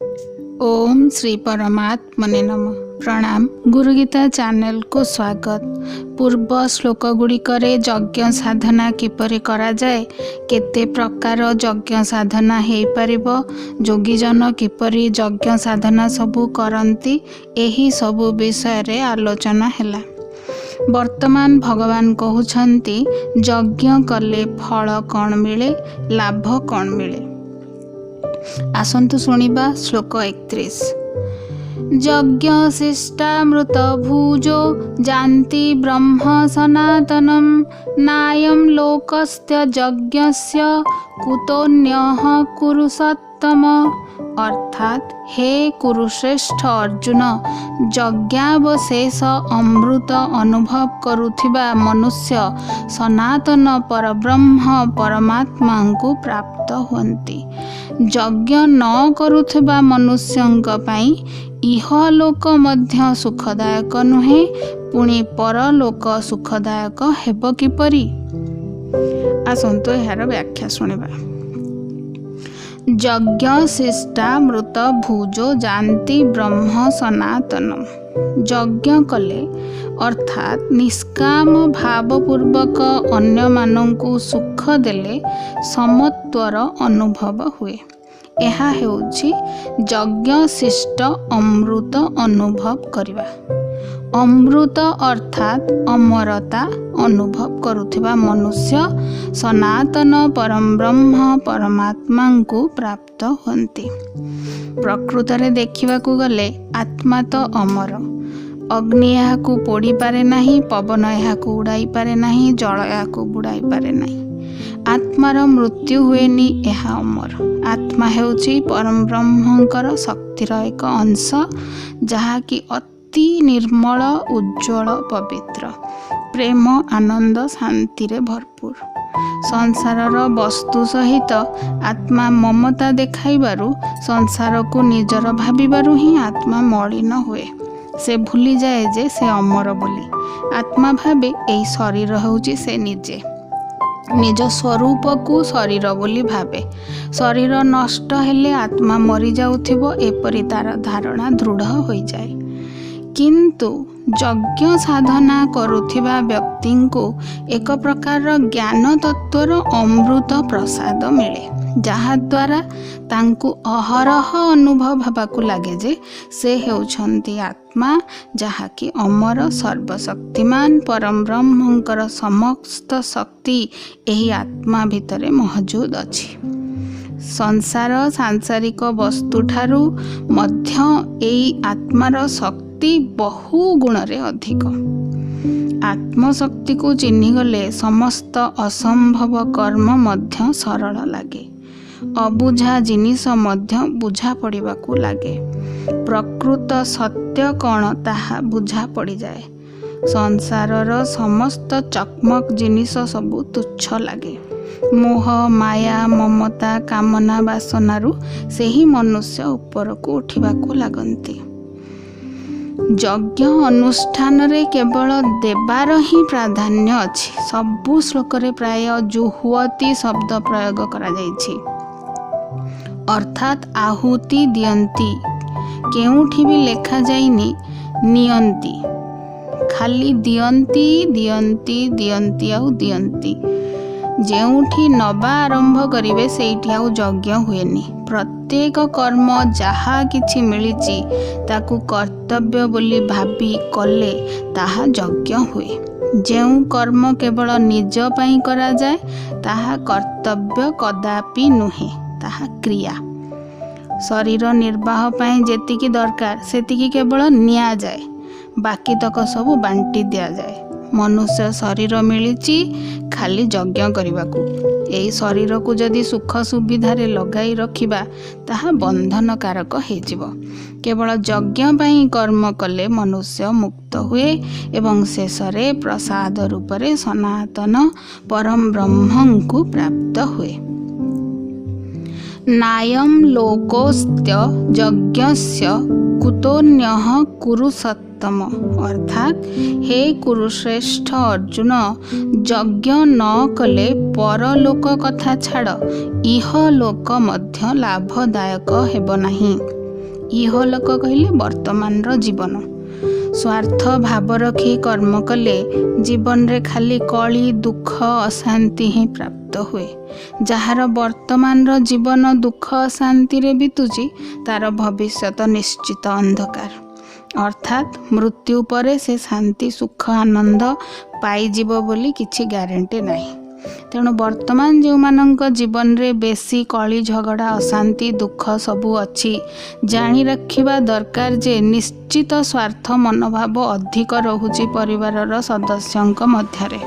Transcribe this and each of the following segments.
ओम श्री परमात्मने नमः। प्रणाम। गुरुगीता चैनल को स्वागत। पूर्व श्लोक गुड़िकरे यज्ञ साधना किपरि करा जाए, केते प्रकार यज्ञ साधना हो पारिबो, योगीजन किपरि यज्ञ साधना सबू करती, एही सबू विषय रे आलोचना हैला। वर्तमान भगवान कहउछंती यज्ञ कले फल कौन मिले, लाभ कौन मिले। आसंतु सुनिबा श्लोक 31। यज्ञ शिष्टामृत भुजो जानति ब्रह्म सनातनम, नायं लोकस्य यज्ञस्य कुतोन्यः कुरुसत्तम। अर्थात हे कुरुश्रेष्ठ अर्जुन, यज्ञावशेष अमृत अनुभव करुथिबा मनुष्य सनातन परब्रह्म परमात्मा को प्राप्त हुअन्ति। यज्ञ न करुथिबा मनुष्यंक पई इहलोक मध्य सुखदायक नुहे, पुणी परलोक सुखदायक हेब किपरि। आसंतु यार व्याख्या सुनिबा। यज्ञ शिष्टामृत भुजो जानति ब्रह्म सनातनम। यज्ञ कले अर्थात निष्काम भावपूर्वक अन्य मानंकु सुख देले समत्वर अनुभव हुए। यह हेउछि यज्ञ शिष्ट अमृत अनुभव करिबा। अमृत अर्थात अमरता अनुभव करुथिबा मनुष्य सनातन परम ब्रह्म परमात्मा को प्राप्त हुअन्ति। प्रकृत रे देखिबा को गले आत्मा तो अमर। अग्नि याकू पोड़ी पारे नहीं, पवन याकू उड़ाई पारे नहीं, जल याकू बुड़ाई पारे नहीं। आत्मार मृत्यु हुएनी, यह अमर। आत्मा हेउछि परम ब्रह्मंकर शक्तिर एक अंश, जहा कि अति निर्मल उज्ज्वल पवित्र, प्रेम आनंद शांति रे भरपूर। संसारर वस्तु सहित आत्मा ममता देखाइबारु संसार को निजर भाबिबारु ही आत्मा मलिन हुए। से भूली जाए जे से अमर बोली। आत्मा भावे एई शरीर होउची से निजे, निज स्वरूप को शरीर बोली भावे। शरीर नष्ट हेले आत्मा मरी जाउथिबो, एपरि तार धारणा दृढ़ होई जाए। किंतु यज्ञ साधना करुथिबा व्यक्ति को एक प्रकार ज्ञान तत्वर अमृत प्रसाद मिले, जहा द्वारा तांकु अहरह अनुभव हबाकू लागे जे से हेउछंती आत्मा, जहा कि अमर सर्वशक्तिमान परम ब्रह्मंकर समस्त शक्ति एही आत्मा भितरे मौजूद अछि। संसार सांसारिक वस्तु ठारू मध्य एई आत्मार शक्ति बहु गुण रे अधिक। आत्मशक्ति को चिन्हि गले समस्त असंभव कर्म मध्य सरल लागे। अबुझा जिनिस मध्य बुझा पड़िबाकू लागे। प्रकृत सत्य कौन ताहा बुझा पड़ी जाए। संसारर समस्त चकमक जिनिस सबु तुच्छ लागे। मोह माया ममता कामना वासनारू सेही मनुष्य ऊपर को उठिबाकू लागंती। यज्ञ अनुष्ठान रे केवल देवार ही प्राधान्य अछि। सबु श्लोक रे प्राय जुहुवती शब्द प्रयोग करा जाइछि, अर्थात आहुति दियंती। केउठी भी लेखा जाइनी नियंती, खाली दियंती दियंती दियंती आउ दियंती। जेउठी नवा आरंभ करिवे सेठी आउ यज्ञ हुएनी। प्रत्येक कर्म जहा किछि मिलिछि ताकू कर्तव्य बोली भाबी कले ताहा यज्ञ हुए। जेउ कर्म केवल निज पई करा जाए ताहा कर्तव्य कदापि नुहे, ताहा क्रिया। शरीर निर्वाह पई जेतिकी दरकार सेतिकी केवल निया जाए, बाकी तक सब बांटी दिया जाए। मनुष्य शरीर मिलिछि खाली यज्ञ करिबाकू। एई शरीर को जदि सुख सुविधा रे लगाई रखिबा ताहा बंधनकारक हे जिवो। केवल यज्ञ पई कर्म कले मनुष्य मुक्त हुए एवं शेष रे प्रसाद रूप रे सनातन परम ब्रह्म को प्राप्त हुए। नायं लोकोस्त्य यज्ञस्य कुतोन्यः कुरुसत्तम। अर्थात हे कुरुश्रेष्ठ अर्जुन, यज्ञ न कले परलोक कथा छाड़ इह लोक मध्य लाभदायक हेब नाही। ଇହଲୋକ କହିଲେ ବର୍ତ୍ତମାନର ଜୀବନ। ସ୍ୱାର୍ଥ ଭାବ ରଖି କର୍ମ କଲେ ଜୀବନରେ ଖାଲି କଳି ଦୁଃଖ ଅଶାନ୍ତି ହିଁ ପ୍ରାପ୍ତ ହୁଏ। ଯାହାର ବର୍ତ୍ତମାନର ଜୀବନ ଦୁଃଖ ଅଶାନ୍ତିରେ ବିତୁଛି ତାର ଭବିଷ୍ୟତ ନିଶ୍ଚିତ ଅନ୍ଧକାର। ଅର୍ଥାତ୍ ମୃତ୍ୟୁ ପରେ ସେ ଶାନ୍ତି ସୁଖ ଆନନ୍ଦ ପାଇଯିବ ବୋଲି କିଛି ଗ୍ୟାରେଣ୍ଟି ନାହିଁ। ତେଣୁ ବର୍ତ୍ତମାନ ଯେଉଁମାନଙ୍କ ଜୀବନରେ ବେଶୀ କଳି ଝଗଡ଼ା ଅଶାନ୍ତି ଦୁଃଖ ସବୁ ଅଛି, ଜାଣି ରଖିବା ଦରକାର ଯେ ନିଶ୍ଚିତ ସ୍ୱାର୍ଥ ମନୋଭାବ ଅଧିକ ରହୁଛି ପରିବାରର ସଦସ୍ୟଙ୍କ ମଧ୍ୟରେ।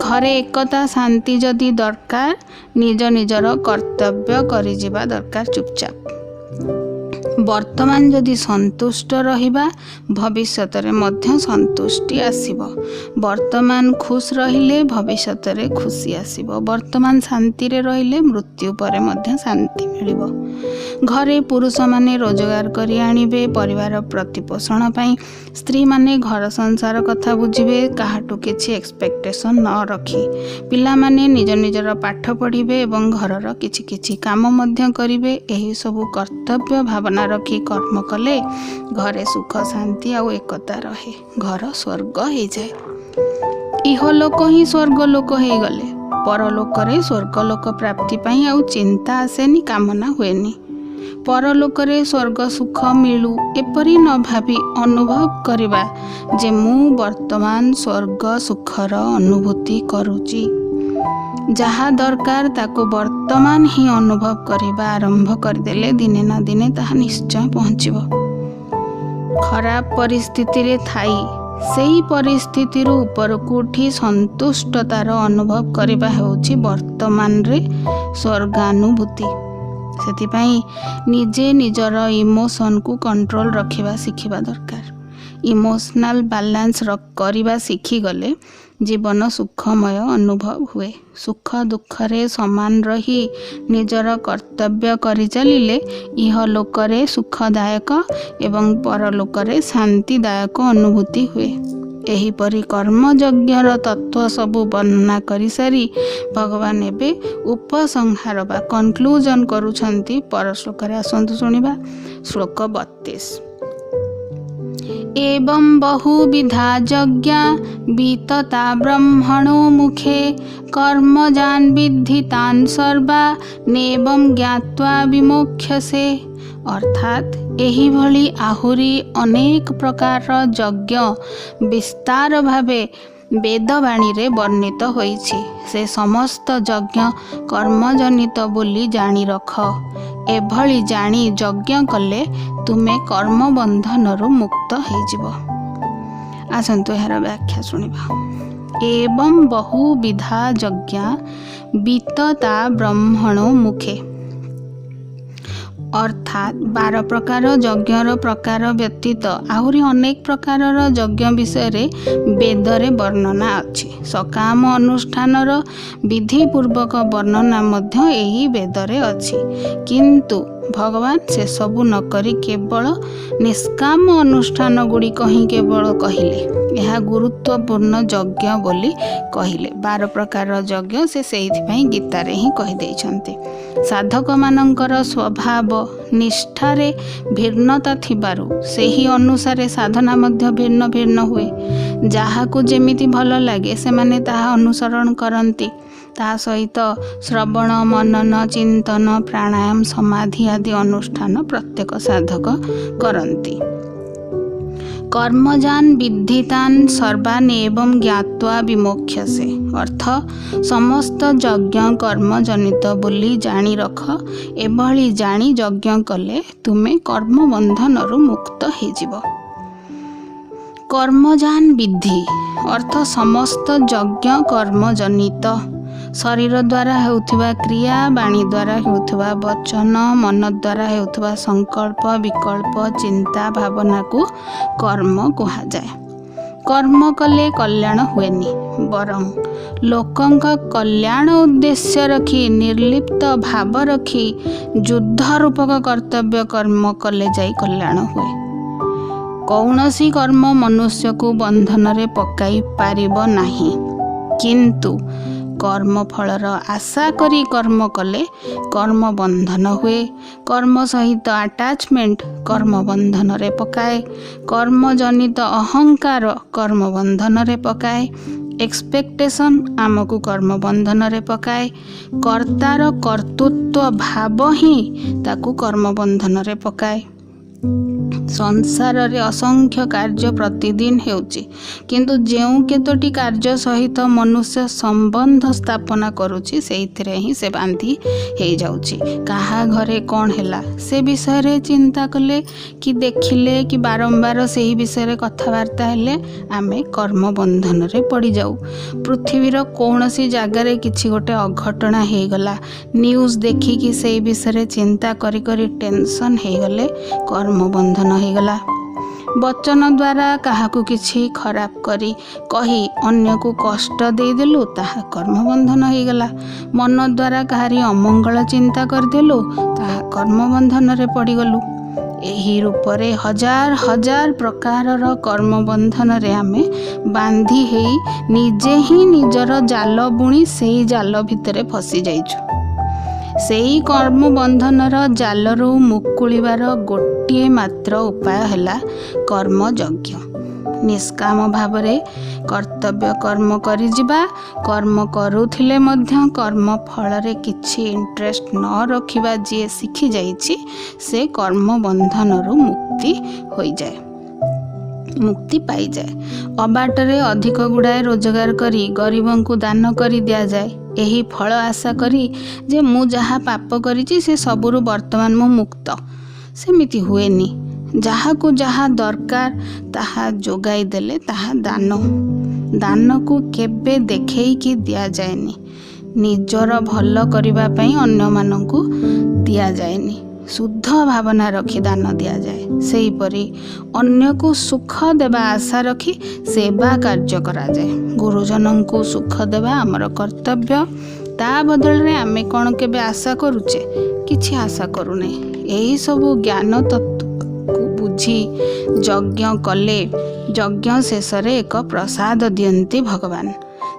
ଘରେ ଏକତା ଶାନ୍ତି ଯଦି ଦରକାର, ନିଜ ନିଜର କର୍ତ୍ତବ୍ୟ କରିଯିବା ଦରକାର ଚୁପଚାପ। ବର୍ତ୍ତମାନ ଯଦି ସନ୍ତୁଷ୍ଟ ରହିବା, ଭବିଷ୍ୟତରେ ମଧ୍ୟ ସନ୍ତୁଷ୍ଟି ଆସିବ। ବର୍ତ୍ତମାନ ଖୁସ୍ ରହିଲେ ଭବିଷ୍ୟତରେ ଖୁସି ଆସିବ। ବର୍ତ୍ତମାନ ଶାନ୍ତିରେ ରହିଲେ ମୃତ୍ୟୁ ପରେ ମଧ୍ୟ ଶାନ୍ତି ମିଳିବ। ଘରେ ପୁରୁଷମାନେ ରୋଜଗାର କରି ଆଣିବେ ପରିବାର ପ୍ରତିପୋଷଣ ପାଇଁ। ସ୍ତ୍ରୀମାନେ ଘର ସଂସାର କଥା ବୁଝିବେ, କାହାଠୁ କିଛି ଏକ୍ସପେକ୍ଟେସନ୍ ନ ରଖି। ପିଲାମାନେ ନିଜ ନିଜର ପାଠ ପଢ଼ିବେ ଏବଂ ଘରର କିଛି କିଛି କାମ ମଧ୍ୟ କରିବେ। ଏହିସବୁ କର୍ତ୍ତବ୍ୟ ଭାବନା ରଖି କର୍ମ କଲେ ଘରେ ସୁଖ ଶାନ୍ତି ଆଉ ଏକତା ରହେ। ଘର ସ୍ୱର୍ଗ ହେଇଯାଏ। ଇହଲୋକ ହିଁ ସ୍ୱର୍ଗ ଲୋକ ହେଇଗଲେ ପରଲୋକରେ ସ୍ୱର୍ଗଲୋକ ପ୍ରାପ୍ତି ପାଇଁ ଆଉ ଚିନ୍ତା ଆସେନି, କାମନା ହୁଏନି। ପରଲୋକରେ ସ୍ୱର୍ଗ ସୁଖ ମିଳୁ ଏପରି ନ ଭାବି ଅନୁଭବ କରିବା ଯେ ମୁଁ ବର୍ତ୍ତମାନ ସ୍ୱର୍ଗ ସୁଖର ଅନୁଭୂତି କରୁଛି। ଯାହା ଦରକାର ତାକୁ ବର୍ତ୍ତମାନ ହିଁ ଅନୁଭବ କରିବା ଆରମ୍ଭ କରିଦେଲେ ଦିନେ ନା ଦିନେ ତାହା ନିଶ୍ଚୟ ପହଞ୍ଚିବ। ଖରାପ ପରିସ୍ଥିତିରେ ଥାଇ ସେହି ପରିସ୍ଥିତିରୁ ଉପରକୁ ଉଠି ସନ୍ତୁଷ୍ଟତାର ଅନୁଭବ କରିବା ହେଉଛି ବର୍ତ୍ତମାନରେ ସ୍ୱର୍ଗାନୁଭୂତି। ସେଥିପାଇଁ ନିଜେ ନିଜର ଇମୋସନକୁ କଣ୍ଟ୍ରୋଲ ରଖିବା ଶିଖିବା ଦରକାର। ଇମୋସନାଲ ବାଲାନ୍ସ କରିବା ଶିଖିଗଲେ ଜୀବନ ସୁଖମୟ ଅନୁଭବ ହୁଏ। ସୁଖ ଦୁଃଖରେ ସମାନ ରହି ନିଜର କର୍ତ୍ତବ୍ୟ କରିଚାଲିଲେ ଇହଲୋକରେ ସୁଖଦାୟକ ଏବଂ ପରଲୋକରେ ଶାନ୍ତିଦାୟକ ଅନୁଭୂତି ହୁଏ। ଏହିପରି କର୍ମଯଜ୍ଞର ତତ୍ତ୍ୱ ସବୁ ବର୍ଣ୍ଣନା କରିସାରି ଭଗବାନ ଏବେ ଉପସଂହାର ବା କନକ୍ଲୁଜନ କରୁଛନ୍ତି ପର ଶ୍ଲୋକରେ। ଆସନ୍ତୁ ଶୁଣିବା। ଶ୍ଲୋକ 32। एवं बहुविधा यज्ञा वितता ब्रह्मणो मुखे कर्मजान् विद्धि तान् सर्वा नेवं ज्ञात्वा विमोक्ष्यसे। अर्थात एहिभଳି ଆହୁରି ଅନେକ ପ୍ରକାରର ଯଜ୍ଞ ବିସ୍ତାର ଭାବେ ବେଦବାଣୀରେ ବର୍ଣ୍ଣିତ ହୋଇଛି। ସେ ସମସ୍ତ ଯଜ୍ଞ କର୍ମଜନିତ ବୋଲି ଜାଣି ରଖ। ଏଭଳି ଜାଣି ଯଜ୍ଞ କଲେ ତୁମେ କର୍ମବନ୍ଧନରୁ ମୁକ୍ତ ହେଇଯିବ। ଆସନ୍ତୁ ଏହାର ବ୍ୟାଖ୍ୟା ଶୁଣିବା। ଏବଂ ବହୁବିଧା ଯଜ୍ଞା ବିତତା ବ୍ରହ୍ମଣୋ ମୁଖେ। ଅର୍ଥାତ୍ 12 ପ୍ରକାର ଯଜ୍ଞର ପ୍ରକାର ବ୍ୟତୀତ ଆହୁରି ଅନେକ ପ୍ରକାରର ଯଜ୍ଞ ବିଷୟରେ ବେଦରେ ବର୍ଣ୍ଣନା ଅଛି। ସକାମ ଅନୁଷ୍ଠାନର ବିଧିପୂର୍ବକ ବର୍ଣ୍ଣନା ମଧ୍ୟ ଏହି ବେଦରେ ଅଛି। କିନ୍ତୁ ଭଗବାନ ସେସବୁ ନ କରି କେବଳ ନିଷ୍କାମ ଅନୁଷ୍ଠାନ ଗୁଡ଼ିକ ହିଁ କେବଳ କହିଲେ। ଏହା ଗୁରୁତ୍ୱପୂର୍ଣ୍ଣ ଯଜ୍ଞ ବୋଲି କହିଲେ। 12 ପ୍ରକାରର ଯଜ୍ଞ ସେ ସେଇଥିପାଇଁ ଗୀତାରେ ହିଁ କହିଦେଇଛନ୍ତି। ସାଧକମାନଙ୍କର ସ୍ୱଭାବ ନିଷ୍ଠାରେ ଭିନ୍ନତା ଥିବାରୁ ସେହି ଅନୁସାରେ ସାଧନା ମଧ୍ୟ ଭିନ୍ନ ଭିନ୍ନ ହୁଏ। ଯାହାକୁ ଯେମିତି ଭଲ ଲାଗେ ସେମାନେ ତାହା ଅନୁସରଣ କରନ୍ତି। ତା ସହିତ ଶ୍ରବଣ ମନନ ଚିନ୍ତନ ପ୍ରାଣାୟାମ ସମାଧି ଆଦି ଅନୁଷ୍ଠାନ ପ୍ରତ୍ୟେକ ସାଧକ କରନ୍ତି। କର୍ମଜାନ୍ ବିଦ୍ଧିତାନ୍ ସର୍ବାନ୍ ଏବଂ ଜ୍ଞାତ୍ୱା ବିମୋକ୍ଷ୍ୟସେ। ଅର୍ଥ ସମସ୍ତ ଯଜ୍ଞ କର୍ମଜନିତ ବୋଲି ଜାଣି ରଖ। ଏଭଳି ଜାଣି ଯଜ୍ଞ କଲେ ତୁମେ କର୍ମବନ୍ଧନରୁ ମୁକ୍ତ ହେଇଯିବ। କର୍ମଜାନ୍ ବିଦ୍ଧି ଅର୍ଥ ସମସ୍ତ ଯଜ୍ଞ କର୍ମଜନିତ। ଶରୀର ଦ୍ୱାରା ହେଉଥିବା କ୍ରିୟା, ବାଣୀ ଦ୍ୱାରା ହେଉଥିବା ବଚନ, ମନ ଦ୍ୱାରା ହେଉଥିବା ସଂକଳ୍ପ ବିକଳ୍ପ ଚିନ୍ତା ଭାବନାକୁ କର୍ମ କୁହାଯାଏ। କର୍ମ କଲେ କଲ୍ୟାଣ ହୁଏନି, ବରଂ ଲୋକଙ୍କ କଲ୍ୟାଣ ଉଦ୍ଦେଶ୍ୟ ରଖି ନିର୍ଲିପ୍ତ ଭାବ ରଖି ଯୁଦ୍ଧ ରୂପକ କର୍ତ୍ତବ୍ୟ କର୍ମ କଲେ ଯାଇ କଲ୍ୟାଣ ହୁଏ। କୌଣସି କର୍ମ ମନୁଷ୍ୟକୁ ବନ୍ଧନରେ ପକାଇ ପାରିବ ନାହିଁ, କିନ୍ତୁ कर्म फलर आशा करी कर्म कले कर्म बंधन हुए। कर्म सहित अटैचमेंट कर्म बंधन रे पकाए। कर्म जनित अहंकार कर्म बंधन रे पकाए। एक्सपेक्टेशन आमको कर्म बंधन रे पकाए। कर्तार कर्तृत्व भाव ही ताकू कर्म बंधन रे पकाए। संसार रे असंख्य कार्य प्रतिदिन हेउची, किंतु जेउ केतोटी कार्य सहित मनुष्य संबंध स्थापना करुची सेइथिरे ही से बांधी हे जाउची। कहा घरे कौन हैला से विषय रे चिंता कले कि देखिले कि बारंबार सेही विषय रे कथबार्ता हेले आमे कर्म बंधन रे पड़ी जाऊ। पृथ्वीर कौनसी जगार किछि गोटे अघटना हे गला, न्यूज देखी कि सेही विषय रे चिंता करी करी टेंशन हे गले कर्म बंधन हे गला। वचन द्वारा काहाकू किछि खराब करी कही अन्य को कष्ट दे देलु ताहा कर्म बंधन हे गला। मन द्वारा काहारी अमंगल चिंता कर देलु ताहा कर्म बंधन रे पड़ी गलु। एही रूपरे हजार हजार प्रकारर कर्म बंधन रे आमे बांधी हेई निजे ही निजर जाल बुणी सेई जाल भितरे फसी जाइछु। सेई कर्म बंधनर जालरू मुकुलिबार गोटिए मात्र उपाय हैला कर्म यज्ञ। निष्काम भावरे कर्तव्य कर्म करि जिबा। कर्म करुथिले मध्य कर्म फलरे किछि इंटरेस्ट न रखिबा जे शिखि जाइछि से कर्म बंधनरू मुक्ति होई जाए, मुक्ति पाई जाए। अबाटरे अधिक गुड़ाए रोजगार करी गरीबों को दान करी दिया जाए। यही फल आशा करी जे मु जहा पाप करिछि से सबुरु वर्तमान मु मुक्त, सेमिति हुएनी। जहा को जहा दरकार ताहा जोगाई देले ताहा दान। दान को केबे देखेई कि दिया जाएनी, निजर भल करिबा पई अन्य माननकु दिया जाएनी। शुद्ध भावना रखी दान दिया जाए। सेही परी अन्य को सुख देवा आशा रखी सेवा कार्य करा जाए। गुरुजन को सुख देवा आमर कर्तव्य। ता बदल रे आमे कौन केबे आशा करूचे, किछि आशा करूने। यही सबु ज्ञान तत्व को बुझी यज्ञ कले यज्ञ शेष रे एक प्रसाद दियंती भगवान,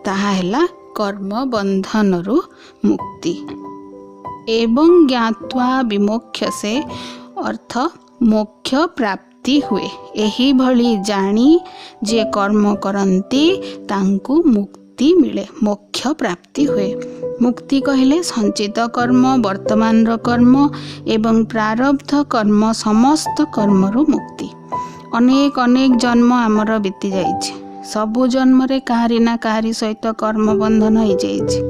ताहा हैला कर्म बंधनरु मुक्ति। एवं ज्ञात्वा विमोक्ष्यसे अर्थ मोक्ष प्राप्ति हुए। एही भली जानी जे कर्म करंती तांकु मुक्ति मिले, मोक्ष प्राप्ति हुए। मुक्ति कहले संचित कर्म, वर्तमान कर्म एवं प्रारब्ध कर्म समस्त कर्मरु मुक्ति। अनेक अनेक जन्म आमर बीती जाइछि। सबु जन्म रे काहारी ना काहारी सहित कर्म बंधन हो जाइछि,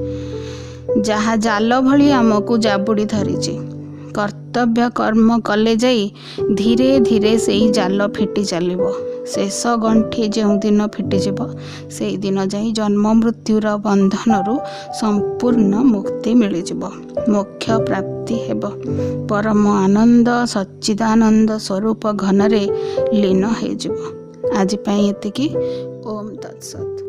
जहा जाल भली आमको जाबुड़ी धरिछि। कर्तव्य कर्म कले जाई धीरे धीरे सेई जाल फिटी चलिबो। शेष गंठी जो दिन फिटिजिब से दिन जाई जन्म मृत्युर बंधनरु संपूर्ण मुक्ति मिलिजिब, मोक्ष प्राप्ति हेब। परम आनंद सच्चिदानंद स्वरूप घन रे लीन हेजिब। आज पई एतिकी। ओम तत्सत।